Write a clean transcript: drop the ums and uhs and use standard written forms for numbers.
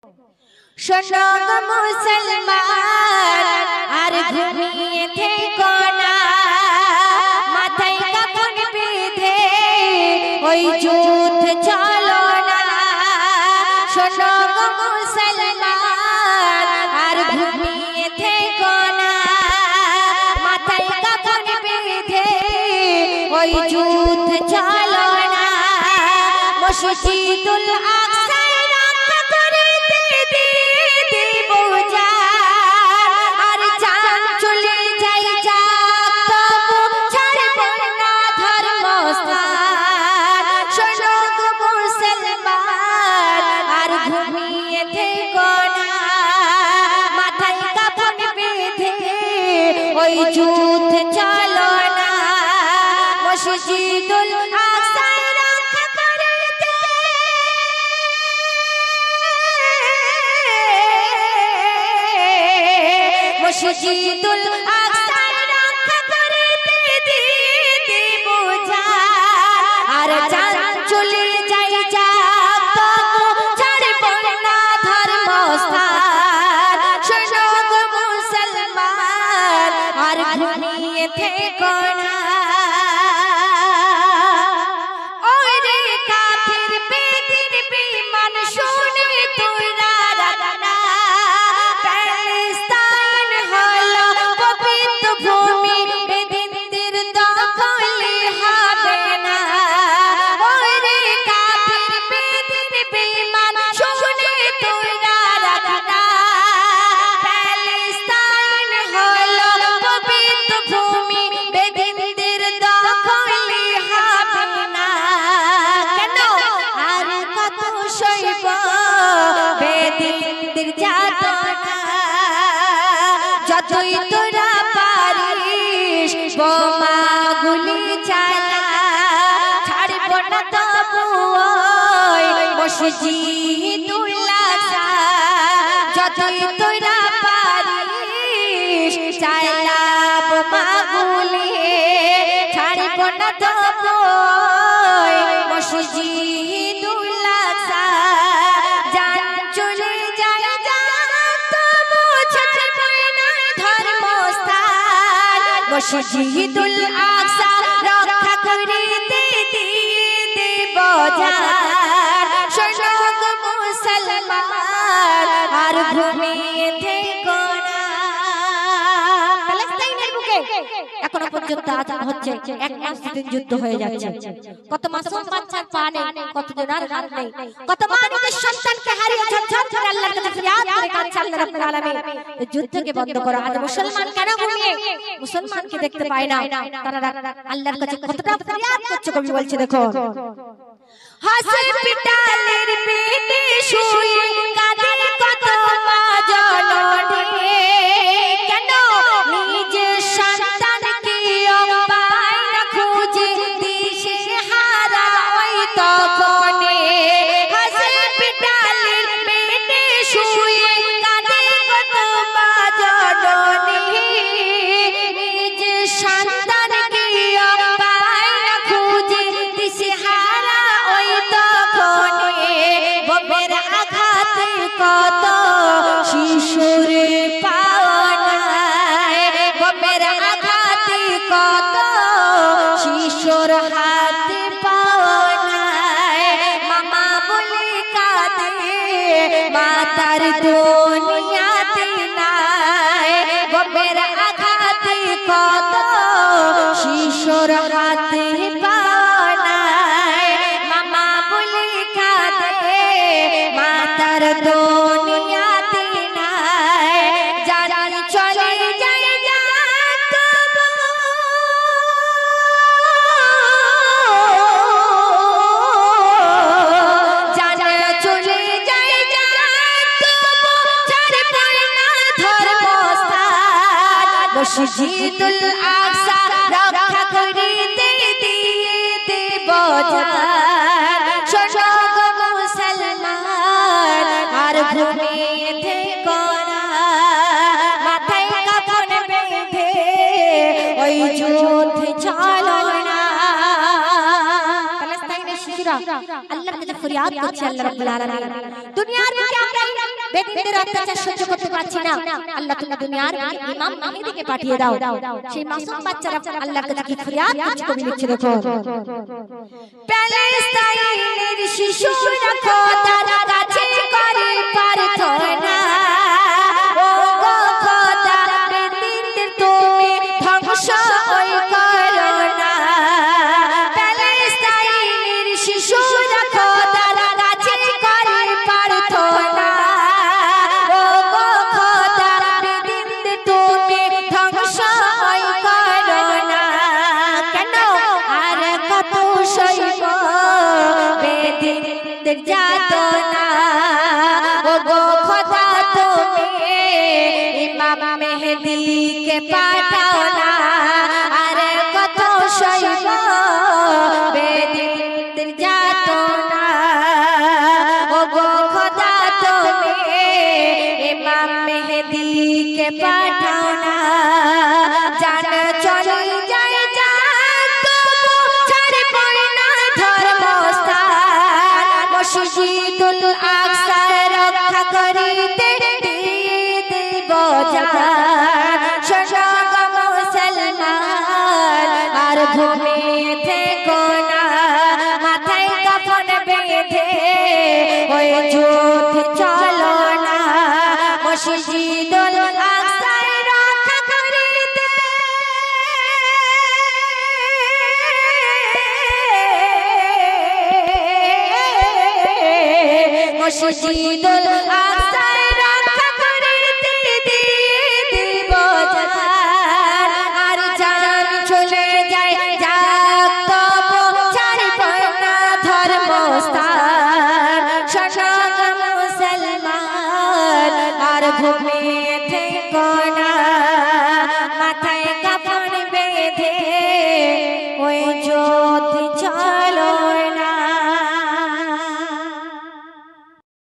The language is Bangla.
শোনো গো মুসলমান আর ঘুমিয়ে থেকো না, মাথায় কাফন বেঁধে ওই যুদ্ধ চলো না। শোনো গো মুসলমান আর ঘুমিয়ে থেকো না, মাথায় কাফন বেঁধে ওই যুদ্ধ চলো না। মসজিদুল আকসা ওই যুদ্ধ চলো না। মসজিদুল আকসা রক্ষা করতে মসজিদুল আকসা রক্ষা করতে দিব জান, আর জান চলে যাই যা তবু ছাড়ব না ধর্মস্থান। শোনো গো মুসলমান আর ঘুমিয়ে থেকো না। ওরে কাফির বেদিন বিমান শুনে তোরা রাখনা, প্যালেস্তাইন হলো পবিত্র ভূমি, বেদিনদের দখলে হবে না। ওরে কাফির বেদিন বিমান শুনে তোরা রাখনা, প্যালেস্তাইন হলো পবিত্র ভূমি, বেদিনদের দখলে হবে না। কেন আর কত সইব বেদিনদের যাতনা, যতই তোরা পারিস বোমা গুলি চালা, ছাড়ব না তবু ওই মসজিদুল আকসা। যতই তোরা পারিস চালা বোমা গুলি, ছাড়ব না তবু ওই মসজিদুল আকসা। জান চলে যায় যা তবু ছাড়ব না ধর্মস্থান। মসজিদুল আকসা রক্ষা করিতে দিয়ে দেব জান। শোনো গো মুসলমান আর ঘুমিয়ে থেকো না। প্যালেস্তাইনের বুকে এখনো পর্যন্ত আজান হচ্ছে, এক মাস দিন যুদ্ধ হয়ে যাচ্ছে। কত মাসুম বাচ্চার পা নেই, কত জনের হাত নেই, কত মা নিজের সন্তানকে হারিয়ে ঝরঝর করে আল্লাহর কাছে ফরিয়াদ করে কাঁদছে আল্লাহ রাব্বুল আলামিন। এই যুদ্ধকে বন্ধ করো। আজ মুসলমান কেন ঘুমিয়ে? মুসলমানকে দেখতে পায় না, তারা আল্লাহর কাছে কতটা ফরিয়াদ করছে। কবি বলছে দেখো, হসপিটালের বেডে শুয়ে কাঁদে কত মা জননী, কেন নিজের সন্তানকে পায় না খুঁজে দিশে হারা ওই তখনে। হসপিটালের বেডে শুয়ে কাঁদে কত মা জননী, নিজের সন্তানকে পায় না খুঁজে দিশে হারা ওই তখনে। বোমের আঘাতে কত শিশুর পাওনায়, বোমের আঘাতে কত শিশুর হাতে পাওনায়। মামা বলে কাঁদে মাতার দুনিয়াতে নাই, বোমের আঘাতে কত শিশুর হাতে পাওনায়। মামা বলে কাঁদে মাতার দুনিয়াতে নাই। জান চলে যায় যা তবু জান চলে যায় যা তবু ছাড়ব না ধর্মস্থান। মসজিদুল আকসা রক্ষা করিতে দিয়ে দেব জান। শোনো গো মুসলমান আর ঘুমিয়ে থেকো না, মাথায় কাফন বেঁধে ওই যুদ্ধ চলো না। প্যালেস্তাইনের শিশুরা আল্লাহর কাছে ফরিয়াদ করছে আল্লাহ রাব্বুল আলামিন দুনিয়ার বুকে আমরা বেদিনদের অত্যাচার সহ্য করতে পারছি না আল্লাহ তুমি দুনিয়ার বুকে ইমাম মাহদিকে পাঠিয়ে দাও সেই মাসুম বাচ্চারা আল্লাহর কাছে কি ফরিয়াদ করছে কবি লিখছে দেখো প্যালেস্তাইনের শিশুরা খোদার কাছে করে প্রার্থনা ও গো খোদা বেদিনদের তুমি ধ্বংস ওই করো না প্যালেস্তাইনের শিশুরা খোদার কাছে করে প্রার্থনা ও গো খোদা বেদিনদের তুমি ধ্বংস ওই করো না কেন আর কত সইব বেদিনদের যাতনা ও গো খোদা তুমি ইমাম মেহেদীকে পাঠাও না আর কত সইব বেদিনদের যাতনা ও গো খোদা তুমি ইমাম মেহেদীকে পাঠাও না জান চলে যায় মসজিদুল আকসা রক্ষা করিতে দিব জান শোনো গো মুসলমান আর ঘুমিয়ে থেকো না মাথায় কাফন বেঁধে ওই যুদ্ধ চলো না মসজিদুল আকসা রক্ষা করিতে মসজিদুল আকসা রক্ষা করিতে দিব জান আর জান চলে যায় যাক তবু ছাড়ব না ধর্মস্থান শোনো গো মুসলমান আর ঘুমিয়ে থেকো না মাথায় কাফন বেঁধে ওই যুদ্ধ চলো